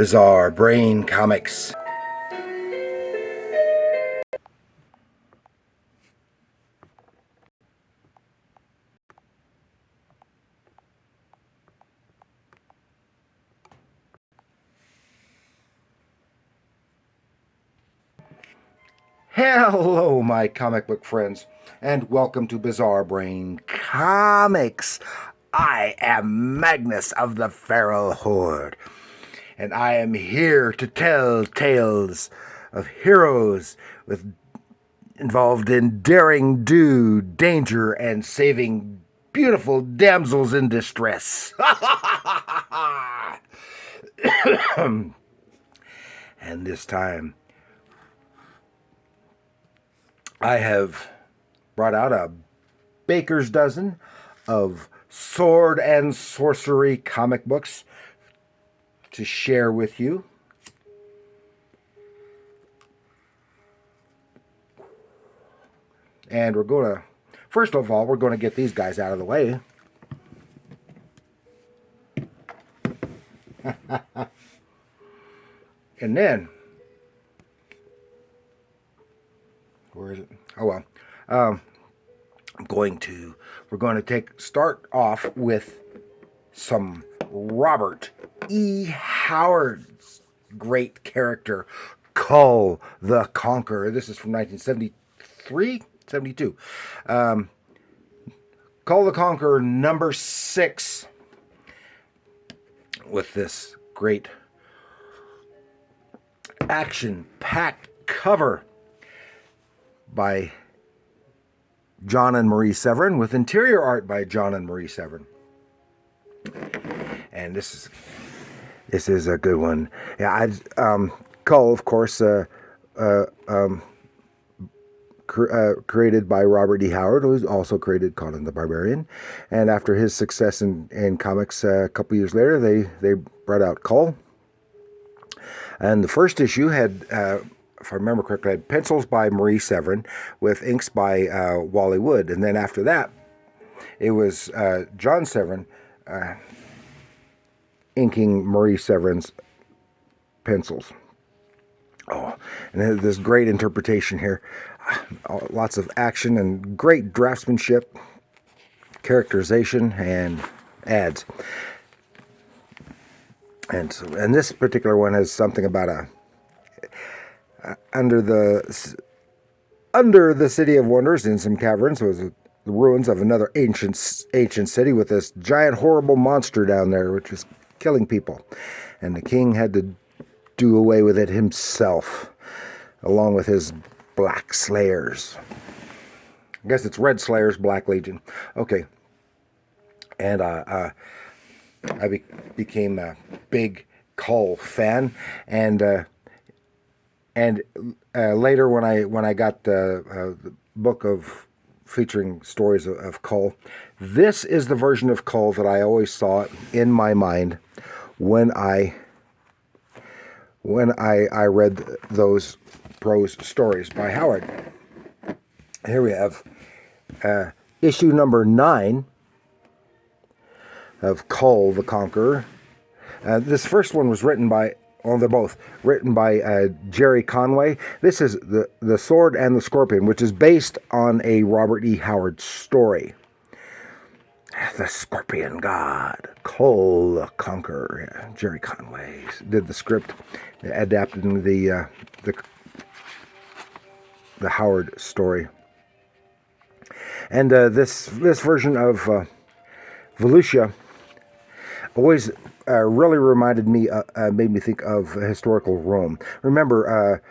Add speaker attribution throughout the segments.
Speaker 1: Bizarre Brain Comics. Hello, my comic book friends, and welcome to Bizarre Brain Comics. I am Magnus of the Feral Horde, and I am here to tell tales of heroes involved in daring do, danger, and saving beautiful damsels in distress. And this time, I have brought out a baker's dozen of sword and sorcery comic books to share with you. And first of all, we're going to get these guys out of the way. And then, where is it? Oh well. We're going to start off with some Robert E. Howard's great character, Kull the Conqueror. This is from 1973, 72. Kull the Conqueror number 6, with this great action-packed cover by John and Marie Severin, with interior art by John and Marie Severin. And this is a good one. Yeah, Kull, of course, created by Robert E. Howard, who also created Conan the Barbarian. And after his success in comics, a couple years later, they brought out Kull. And the first issue had, if I remember correctly, had pencils by Marie Severin with inks by Wally Wood. And then after that, it was John Severin inking Marie Severin's pencils. Oh, and this great interpretation here. Lots of action and great draftsmanship, characterization, and ads. And this particular one has something about under the City of Wonders, in some caverns, was the ruins of another ancient city with this giant horrible monster down there which was killing people, and the king had to do away with it himself, along with his black slayers. I guess it's red slayers, black legion. Okay. And I became a big Kull fan, and later when I got the book of featuring stories of Kull, this is the version of Kull that I always saw in my mind when I read those prose stories by Howard. Here we have issue number 9 of Kull the Conqueror. This first one was written by, well, they're both written by Jerry Conway. This is the Sword and the Scorpion, which is based on a Robert E. Howard story. The Scorpion God, Kull the Conqueror. Yeah, Jerry Conway did the script, adapting the Howard story. And this version of Volusia always really reminded me, made me think of historical Rome. Remember,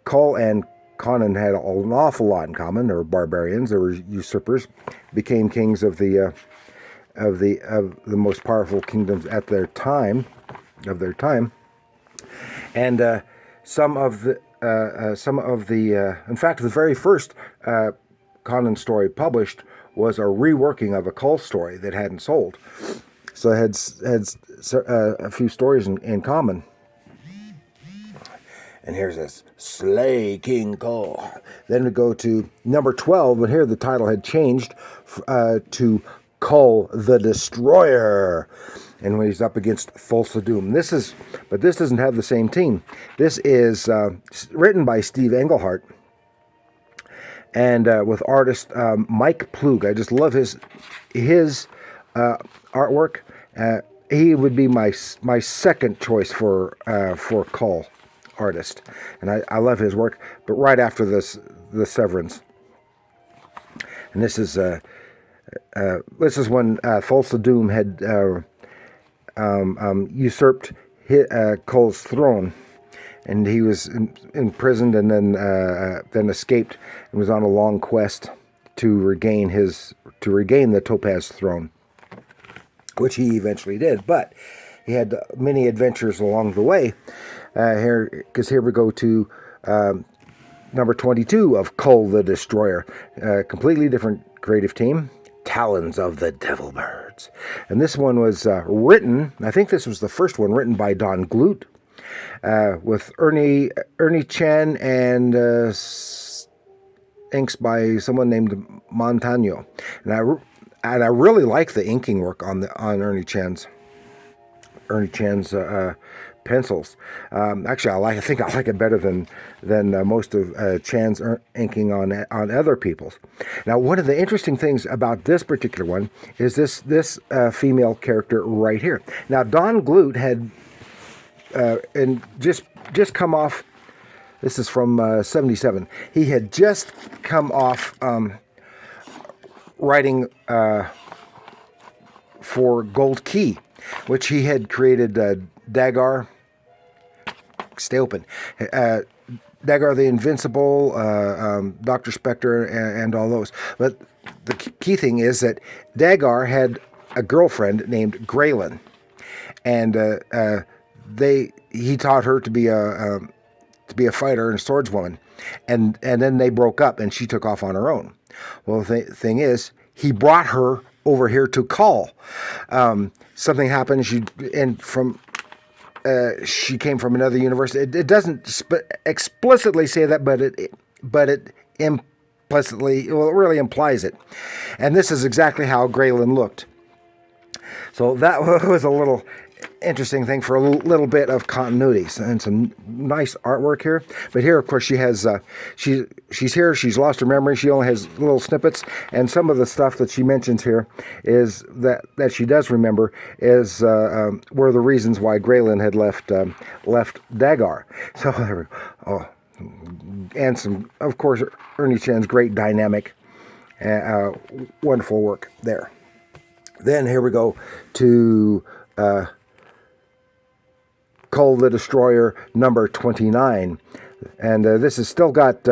Speaker 1: Kull and Conan had an awful lot in common. They were barbarians. They were usurpers. Became kings of the most powerful kingdoms at their time, and some of the in fact, the very first Conan story published was a reworking of a Kull story that hadn't sold. So it had a few stories in common. And here's this, Slay King Kull. Then we go to number 12, but here the title had changed to Kull the Destroyer. and when he's up against Thulsa Doom. But this doesn't have the same team. This is written by Steve Englehart and with artist Mike Plug. I just love his artwork. He would be my second choice for Kull artist, and I love his work. But right after this, the Severance, and this is when Thulsa Doom had usurped Kull's throne, and he was imprisoned and then escaped and was on a long quest to regain the Topaz throne, which he eventually did. But he had many adventures along the way. Here we go to number 22 of Kull the Destroyer. Completely different creative team. Talons of the Devil Birds. And this one was written, I think this was the first one, written by Don Glut, with Ernie Chen and inks by someone named Montano. And I really like the inking work on Ernie Chan's pencils. Actually, I think I like it better than most of Chan's inking on other people's. Now, one of the interesting things about this particular one is this female character right here. Now, Don Glut had and just come off. This is from 77. He had just come off writing for Gold Key, which he had created Dagar. Stay open. Dagar the Invincible, Dr. Spectre, and all those. But the key thing is that Dagar had a girlfriend named Graylin, and he taught her to be a fighter and a swordswoman, and then they broke up, and she took off on her own. Well, the thing is, he brought her over here to Kull. Something happened. She came from another universe. It doesn't explicitly say that, but it implicitly, well, it really implies it. And this is exactly how Graylin looked. So that was a little interesting thing for a little bit of continuity and some nice artwork here. But here, of course, she has she's here. She's lost her memory. She only has little snippets, and some of the stuff that she mentions here is that she does remember is were the reasons why Graylin had left Dagar. So there we go. Oh, and some, of course, Ernie Chan's great dynamic, wonderful work there. Then here we go to Kull the Destroyer, number 29. And this has still got,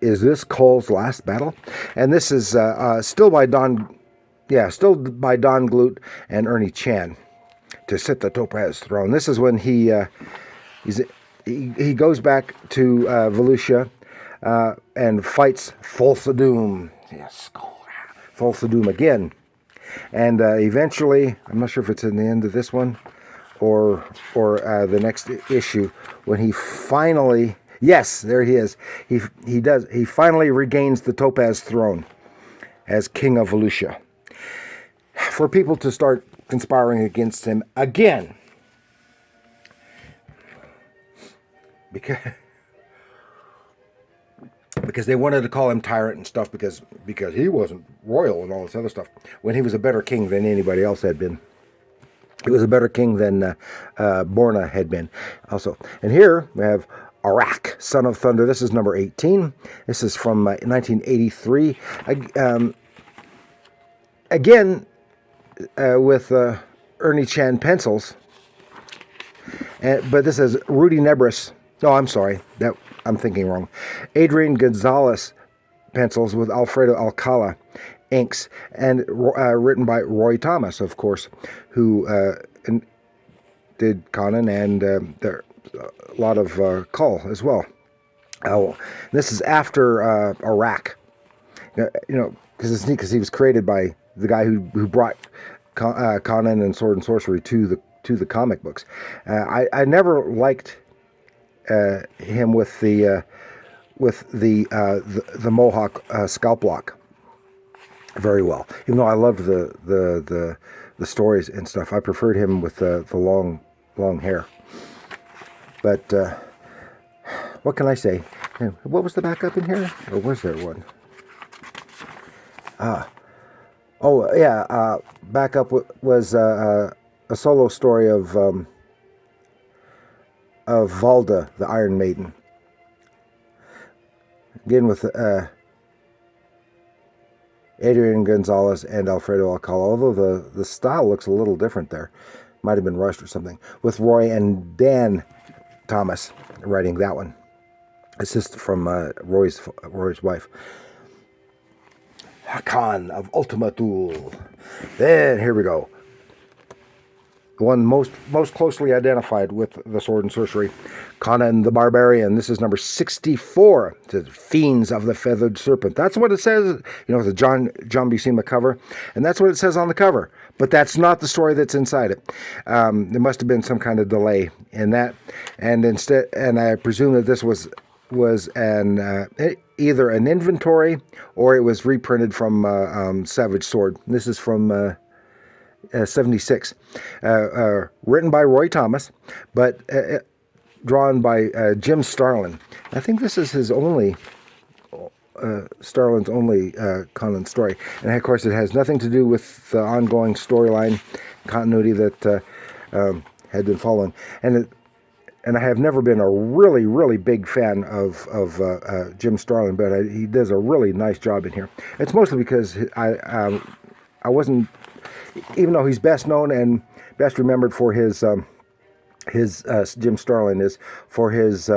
Speaker 1: is this Kull's last battle? And this is still by Don Glut and Ernie Chan to sit the Topaz throne. This is when he goes back to Volusia and fights Thulsa Doom. Yes, Thulsa Doom again. And eventually, I'm not sure if it's in the end of this one or the next issue, when he finally, yes, there he is. He finally regains the Topaz throne as King of Volusia. For people to start conspiring against him again. Because they wanted to call him tyrant and stuff because he wasn't royal and all this other stuff, when he was a better king than anybody else had been. He was a better king than Borna had been also. And here we have Arak, Son of Thunder. This is number 18. This is from 1983. Again, with Ernie Chan pencils. But this is Rudy Nebris. No, I'm sorry. I'm thinking wrong. Adrian Gonzalez pencils with Alfredo Alcala inks, and written by Roy Thomas, of course, who did Conan and a lot of Kull as well. Oh, this is after Arak. Because it's neat because he was created by the guy who brought Conan and Sword and Sorcery to the comic books. I never liked him with the Mohawk scalp lock very well, even though I loved the stories and stuff. I preferred him with the long hair. But what can I say? What was the backup in here? Or was there one? Oh yeah, backup was a solo story of Valda, the Iron Maiden. Again with Adrian Gonzalez and Alfredo Alcala, although the style looks a little different there. Might have been rushed or something. With Roy and Dan Thomas writing that one. Assist from Roy's wife. Hakan of Ultima Thule. Then here we go. The one most closely identified with the sword and sorcery, Conan the Barbarian. This is number 64. It says Fiends of the Feathered Serpent. That's what it says, the John Buscema cover, and that's what it says on the cover. But that's not the story that's inside it. There must have been some kind of delay in that, and I presume that this was an either an inventory or it was reprinted from Savage Sword. This is from 76, written by Roy Thomas, but drawn by Jim Starlin. I think this is his only, Starlin's only Conan story. And of course it has nothing to do with the ongoing storyline continuity that had been following. And I have never been a really, really big fan of Jim Starlin, but he does a really nice job in here. It's mostly because I wasn't, even though he's best known and best remembered for his Jim Starlin is for his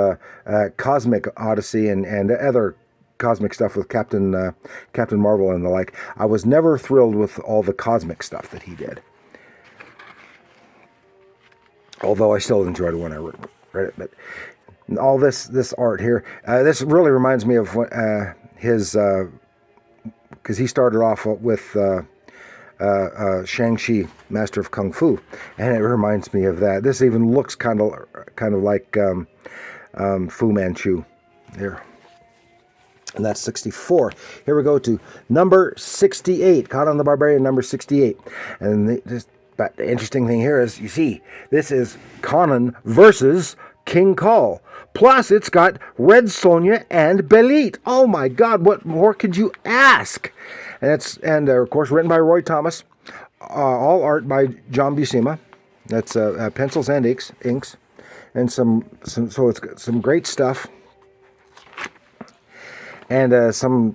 Speaker 1: Cosmic Odyssey and other cosmic stuff with Captain Marvel and the like. I was never thrilled with all the cosmic stuff that he did, although I still enjoyed it when I read it. But all this art here, this really reminds me of his, because he started off with Shang-Chi, Master of Kung Fu, and it reminds me of that. This even looks kind of like Fu Manchu there. And that's 64. Here we go to number 68, Conan the Barbarian, number 68. And but the interesting thing here is, you see, this is Conan versus King Kull. Plus, it's got Red Sonja and Belit. Oh my God, what more could you ask? And of course, written by Roy Thomas. All art by John Buscema. That's pencils and inks. And so it's got some great stuff. And some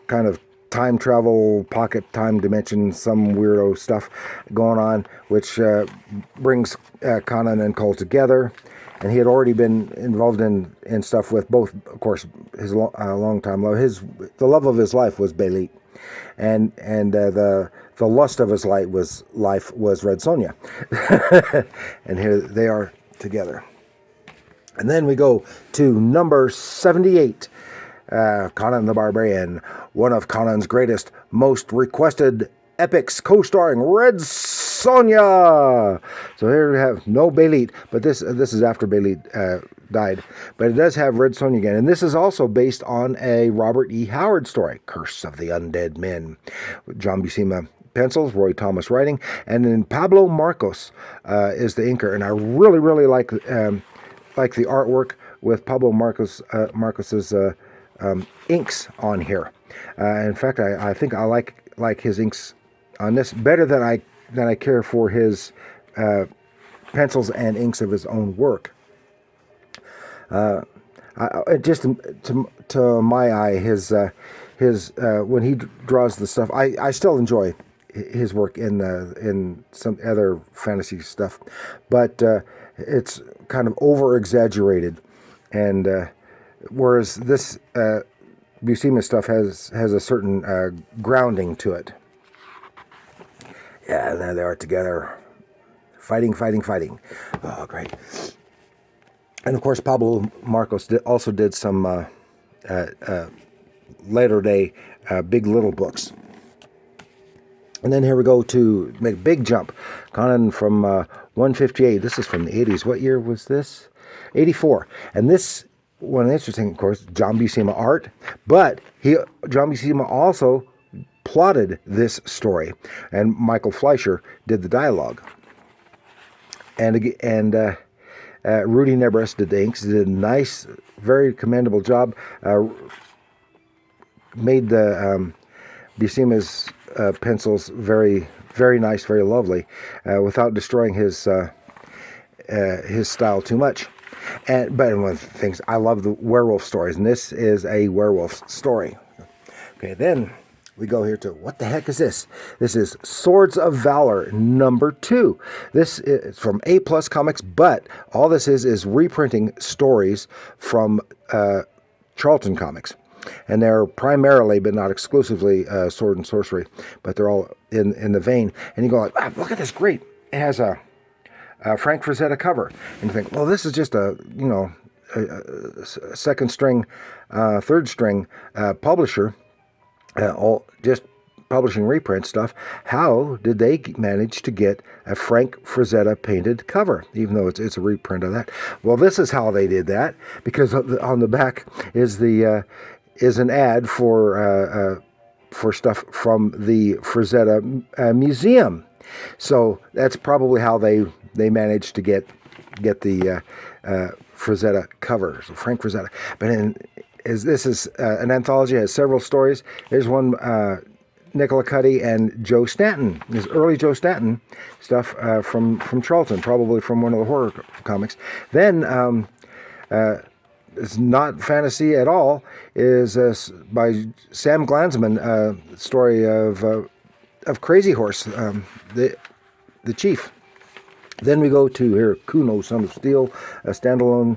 Speaker 1: kind of time travel, pocket time dimension, some weirdo stuff going on, which brings Conan and Kull together. And he had already been involved in stuff with both, of course, his long-time love. The love of his life was Belit, and the lust of his life was Red Sonja. And here they are together. And then we go to number 78. Conan the Barbarian, one of Conan's greatest, most requested epics, co-starring Red Sonja. So here we have no Belit, but this is after Belit died. But it does have Red Sonja again, and this is also based on a Robert E. Howard story, Curse of the Undead Men. John Buscema pencils, Roy Thomas writing, and then Pablo Marcos is the inker, and I really, really like the artwork with Pablo Marcos's inks on here. In fact, I think I like his inks on this better than I care for his pencils and inks of his own work. Just to my eye, his when he draws the stuff, I still enjoy his work in some other fantasy stuff, but it's kind of over exaggerated, and whereas this Buscema stuff has a certain grounding to it. Yeah, and there they are together, fighting. Oh, great. And of course, Pablo Marcos also did some later day Big Little books. And then here we go to make a big jump. Conan from 158. This is from the 80s. What year was this? 84. And this one interesting, of course, John Buscema art, but John Buscema also plotted this story, and Michael Fleischer did the dialogue. And Rudy Nebres did the inks. Did a nice, very commendable job. Made the Buscema's pencils very, very nice, very lovely, without destroying his style too much. But one of the things, I love the werewolf stories, and this is a werewolf story. Okay, then we go here to, what the heck is this? This is Swords of Valor #2. This is from A+ Comics, but all this is reprinting stories from Charlton Comics. And they're primarily, but not exclusively, sword and sorcery, but they're all in the vein. And you go like, look at this, great. It has a Frank Frazetta cover. And you think, well, this is just a second string, third string publisher, all just publishing reprint stuff. How did they manage to get a Frank Frazetta painted cover, even though it's a reprint of that? Well, this is how they did that, because on the back is an ad for stuff from the Frazetta Museum. So that's probably how they managed to get the Frazetta cover, so Frank Frazetta. But this is an anthology, has several stories. There's one, Nicola Cuddy and Joe Stanton. There's early Joe Stanton stuff from Charlton, probably from one of the horror comics. Then it's not fantasy at all, is by Sam Glanzman, story of Crazy Horse, the chief. Then we go to here, Kuno, Son of Steel, a standalone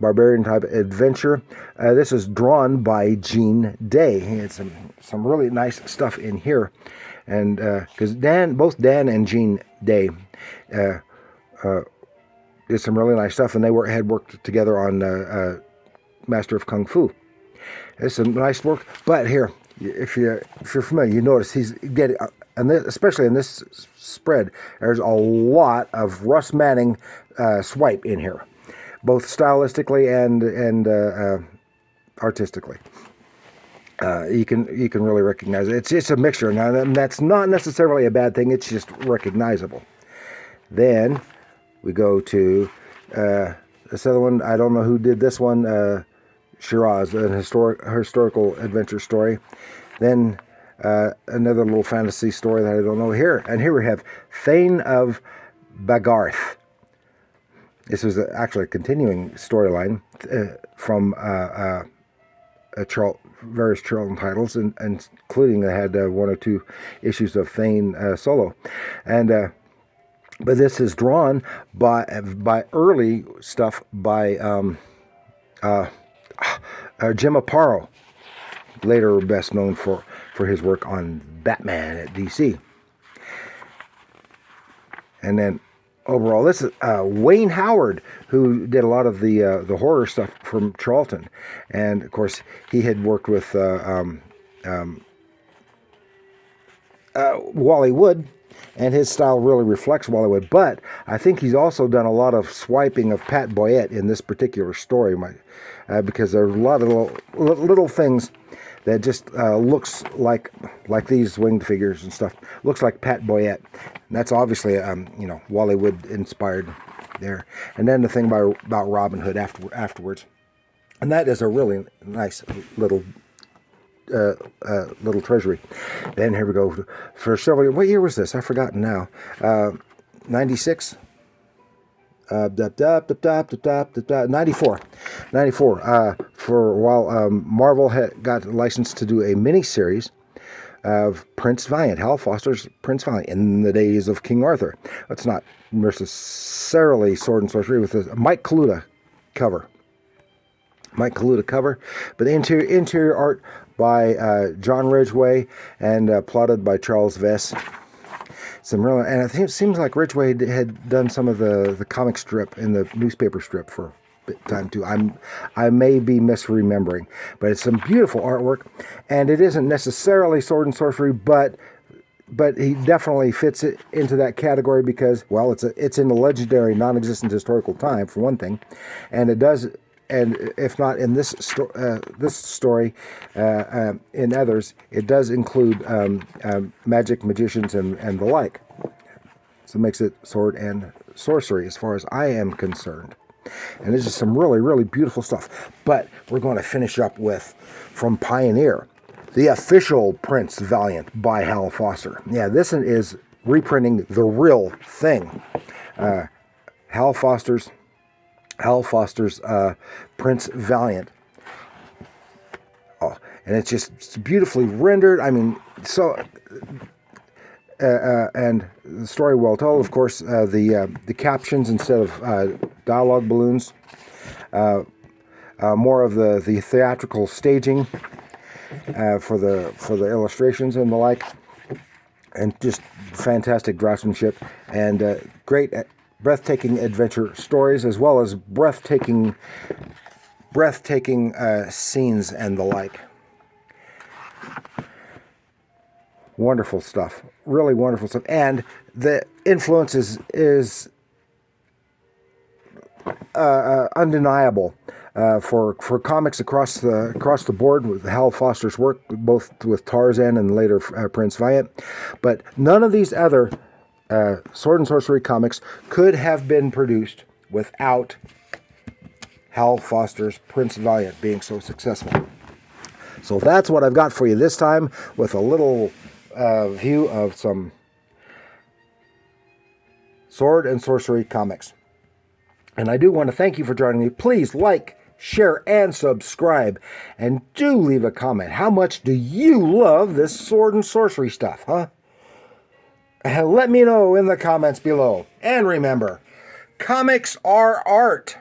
Speaker 1: barbarian type adventure. This is drawn by Gene Day. It's some really nice stuff in here, and because both Dan and Gene Day did some really nice stuff, and they had worked together on Master of Kung Fu. It's some nice work, but here, if you're familiar, you notice he's getting, and especially in this spread, there's a lot of Russ Manning swipe in here, both stylistically and artistically. You can really recognize it. It's a mixture, and that's not necessarily a bad thing. It's just recognizable. Then we go to this other one. I don't know who did this one. Shiraz, an historical adventure story. Then another little fantasy story that I don't know here. And here we have Thane of Bagarth. This was actually a continuing storyline from various Charlton titles, and including they had one or two issues of Thane solo. And but this is drawn by early stuff by Jim Aparo, later best known for his work on Batman at DC. And then overall, this is Wayne Howard, who did a lot of the horror stuff from Charlton. And of course, he had worked with Wally Wood, and his style really reflects Wally Wood. But I think he's also done a lot of swiping of Pat Boyette in this particular story, because there's a lot of little things that just looks like these winged figures and stuff. Looks like Pat Boyette. And that's obviously Wally Wood inspired there. And then the thing about Robin Hood afterwards, and that is a really nice little treasury. Then here we go for several years. What year was this? I've forgotten now. 96. 94. For a while, Marvel had got licensed to do a mini-series of Prince Valiant, Hal Foster's Prince Valiant, in the days of King Arthur. It's not necessarily sword and sorcery, with a Mike Kaluta cover. But the interior art by John Ridgway and plotted by Charles Vess. And I think it seems like Ridgway had done some of the comic strip in the newspaper strip for a bit of time too. I may be misremembering, but it's some beautiful artwork, and it isn't necessarily sword and sorcery, but he definitely fits it into that category because, well, it's in the legendary non-existent historical time for one thing, and it does and if not in this story, in others, it does include magic, magicians, and the like. So it makes it sword and sorcery as far as I am concerned. And this is some really, really beautiful stuff. But we're going to finish up with, from Pioneer, the official Prince Valiant by Hal Foster. Yeah, this one is reprinting the real thing. Hal Foster's Prince Valiant. Oh, and it's beautifully rendered. I mean, so... and the story well told, of course. The captions instead of dialogue balloons, more of the theatrical staging for the illustrations and the like, and just fantastic draftsmanship and great, breathtaking adventure stories, as well as breathtaking scenes and the like. Wonderful stuff, really wonderful stuff, and the influence is undeniable for comics across the board with Hal Foster's work, both with Tarzan and later Prince Valiant. But none of these other sword and sorcery comics could have been produced without Hal Foster's Prince Valiant being so successful. So that's what I've got for you this time, with a little view of some sword and sorcery comics. And I do want to thank you for joining me. Please like, share, and subscribe. And do leave a comment. How much do you love this sword and sorcery stuff, huh? Let me know in the comments below. And remember, comics are art.